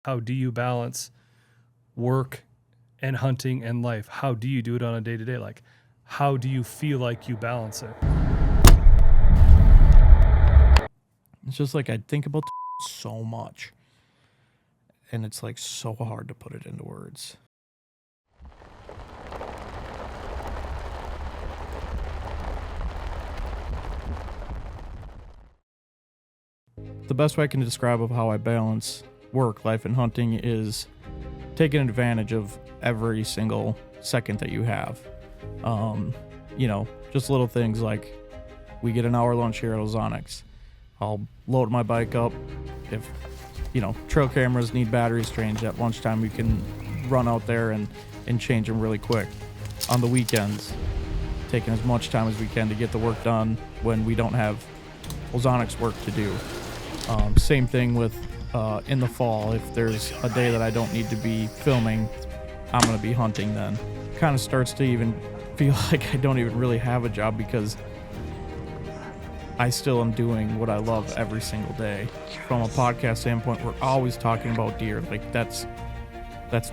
How do you balance work and hunting and life? How do you do it on a day-to-day? Like, how do you feel like you balance it? It's just like I think about so much, and it's like so hard to put it into words. The best way I can describe of how I balance work, life, and hunting is taking advantage of every single second that you have. Just little things like we get an hour lunch here at Ozonics. I'll load my bike up. If, trail cameras need batteries changed at lunchtime, we can run out there and change them really quick. On the weekends, taking as much time as we can to get the work done when we don't have Ozonics work to do. Same thing with in the fall. If there's a day that I don't need to be filming, I'm going to be hunting then. Kind of starts to even feel like I don't even really have a job because I still am doing what I love every single day. From a podcast standpoint, we're always talking about deer. Like that's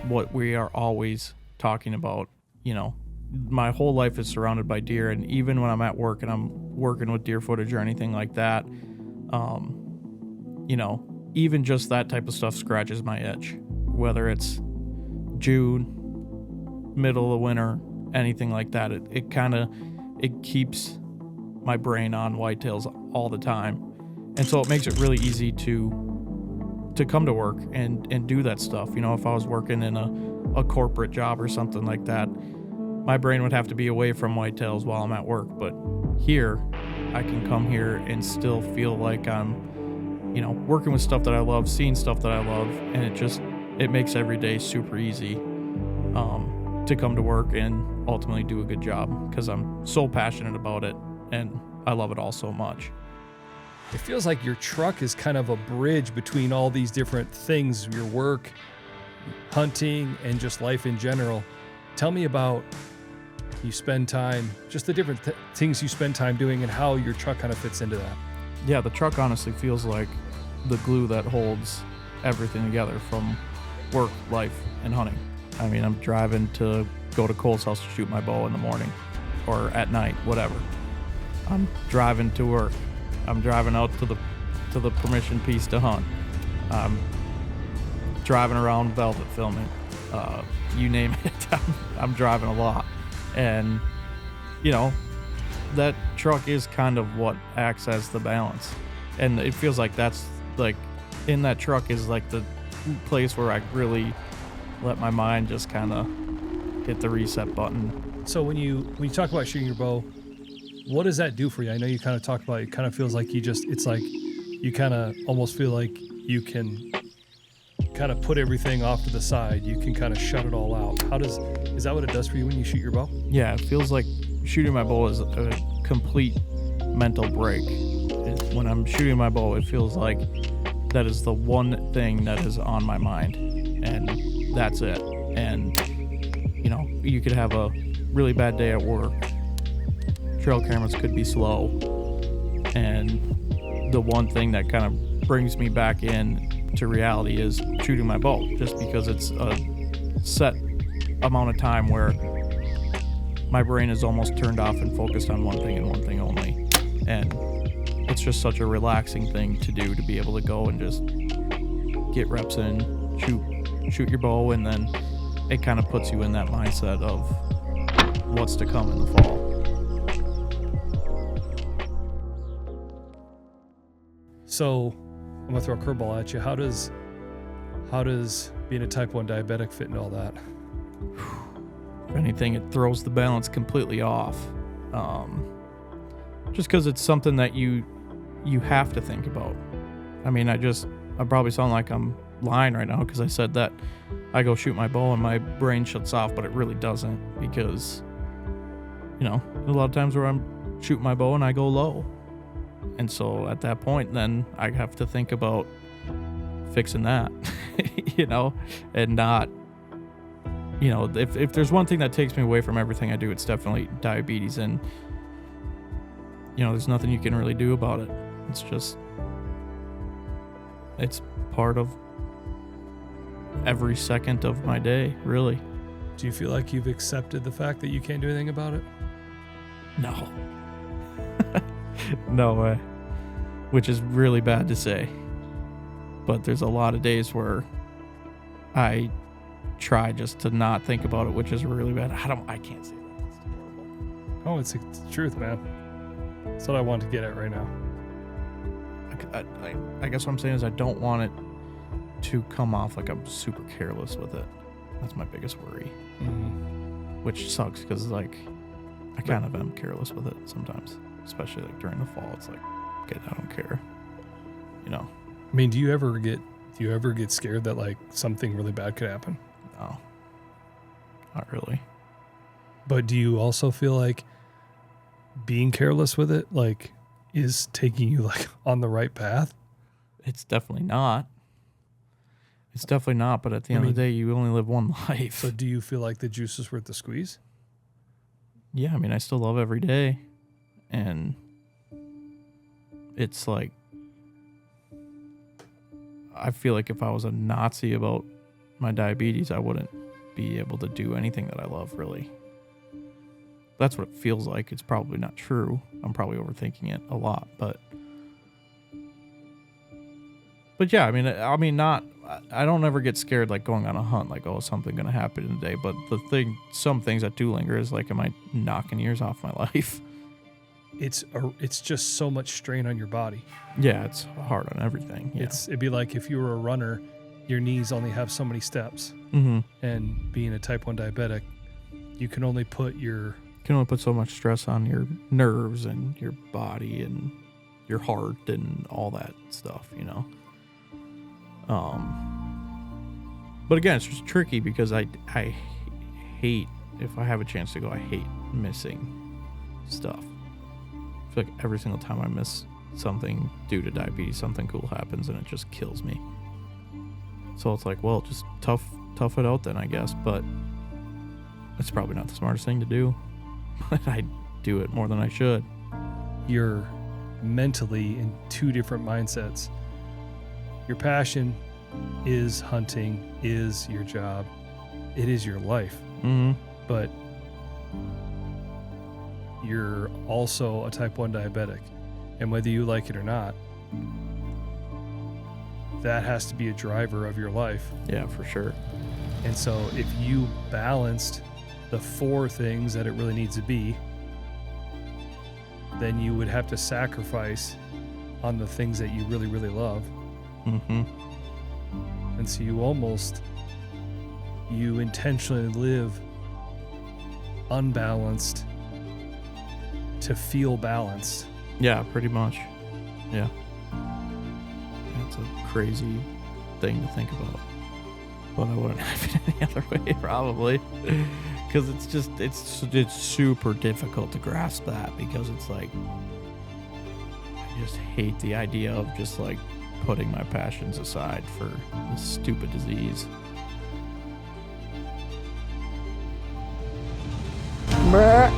what we are always talking about. My whole life is surrounded by deer, and even when I'm at work and I'm working with deer footage or anything like that, even just that type of stuff scratches my itch. Whether it's June, middle of winter, anything like that, it keeps my brain on whitetails all the time, and so it makes it really easy to come to work and do that stuff. If I was working in a corporate job or something like that, my brain would have to be away from whitetails while I'm at work. But here, I can come here and still feel like I'm, working with stuff that I love, seeing stuff that I love, and it makes every day super easy to come to work and ultimately do a good job because I'm so passionate about it and I love it all so much. It feels like your truck is kind of a bridge between all these different things, your work, hunting, and just life in general. Tell me about you spend time, just the different things you spend time doing and how your truck kind of fits into that. Yeah, the truck honestly feels like the glue that holds everything together from work, life, and hunting. I mean, I'm driving to go to Cole's house to shoot my bow in the morning or at night, whatever. I'm driving to work. I'm driving out to the permission piece to hunt. I'm driving around Velvet filming. You name it, I'm driving a lot. And, that truck is kind of what acts as the balance. And it feels like that's like, in that truck is like the place where I really let my mind just kind of hit the reset button. So when you talk about shooting your bow, what does that do for you? I know you kind of talk about it kind of feels like it's like you kind of almost feel like you can kind of put everything off to the side. You can kind of shut it all out. Is that what it does for you when you shoot your bow? Yeah, it feels like shooting my bow is a complete mental break. When I'm shooting my bow, it feels like that is the one thing that is on my mind, and that's it. And, you could have a really bad day at work. Trail cameras could be slow, and the one thing that kind of brings me back in to reality is shooting my bow, just because it's a set amount of time where my brain is almost turned off and focused on one thing and one thing only. And it's just such a relaxing thing to do, to be able to go and just get reps in, shoot your bow, and then it kind of puts you in that mindset of what's to come in the fall. So I'm gonna throw a curveball at you. How does being a type 1 diabetic fit into all that? If anything, it throws the balance completely off. Just because it's something that you have to think about. I mean, I probably sound like I'm lying right now because I said that I go shoot my bow and my brain shuts off, but it really doesn't, because a lot of times where I'm shooting my bow and I go low. And so at that point, then I have to think about fixing that, and not, if there's one thing that takes me away from everything I do, it's definitely diabetes. And, there's nothing you can really do about it. It's part of every second of my day, really. Do you feel like you've accepted the fact that you can't do anything about it? No. No way. Which is really bad to say. But there's a lot of days where I try just to not think about it, which is really bad. I can't say that. That's horrible. Oh, it's the truth, man. That's what I want to get at right now. I guess what I'm saying is I don't want it to come off like I'm super careless with it. That's my biggest worry. Mm-hmm. Which sucks because, like, I kind of am careless with it sometimes. Especially, like, during the fall. It's like, okay, I don't care. You know? I mean, do you ever get scared that, like, something really bad could happen? No. Not really. But do you also feel like being careless with it, like, is taking you, like, on the right path? It's definitely not. It's definitely not, but at the end of the day, you only live one life. So do you feel like the juice is worth the squeeze? Yeah, I mean, I still love every day. And it's like, I feel like if I was a Nazi about my diabetes, I wouldn't be able to do anything that I love, really. That's what it feels like. It's probably not true. I'm probably overthinking it a lot, but yeah, I mean, I don't ever get scared like going on a hunt, like, oh, something gonna happen in a day. But some things that do linger is like, am I knocking years off my life? It's just so much strain on your body. Yeah, it's hard on everything. Yeah. It'd be like if you were a runner, your knees only have so many steps. Mm-hmm. And being a type 1 diabetic, you can only put so much stress on your nerves and your body and your heart and all that stuff, you know. But again, it's just tricky because I hate, if I have a chance to go, I hate missing stuff. I feel like every single time I miss something due to diabetes, something cool happens and it just kills me. So it's like, well, just tough it out then, I guess. But it's probably not the smartest thing to do. But I do it more than I should. You're mentally in two different mindsets. Your passion is hunting, is your job, it is your life. Mm-hmm. But you're also a type 1 diabetic. And whether you like it or not, that has to be a driver of your life. Yeah, for sure. And so if you balanced the 4 things that it really needs to be, then you would have to sacrifice on the things that you really, really love. Mm-hmm. And so you intentionally live unbalanced to feel balanced. Yeah, pretty much. Yeah. It's a crazy thing to think about. But I wouldn't have it any other way, probably. Because it's super difficult to grasp that, because it's like, I just hate the idea of just like putting my passions aside for this stupid disease. Bruh.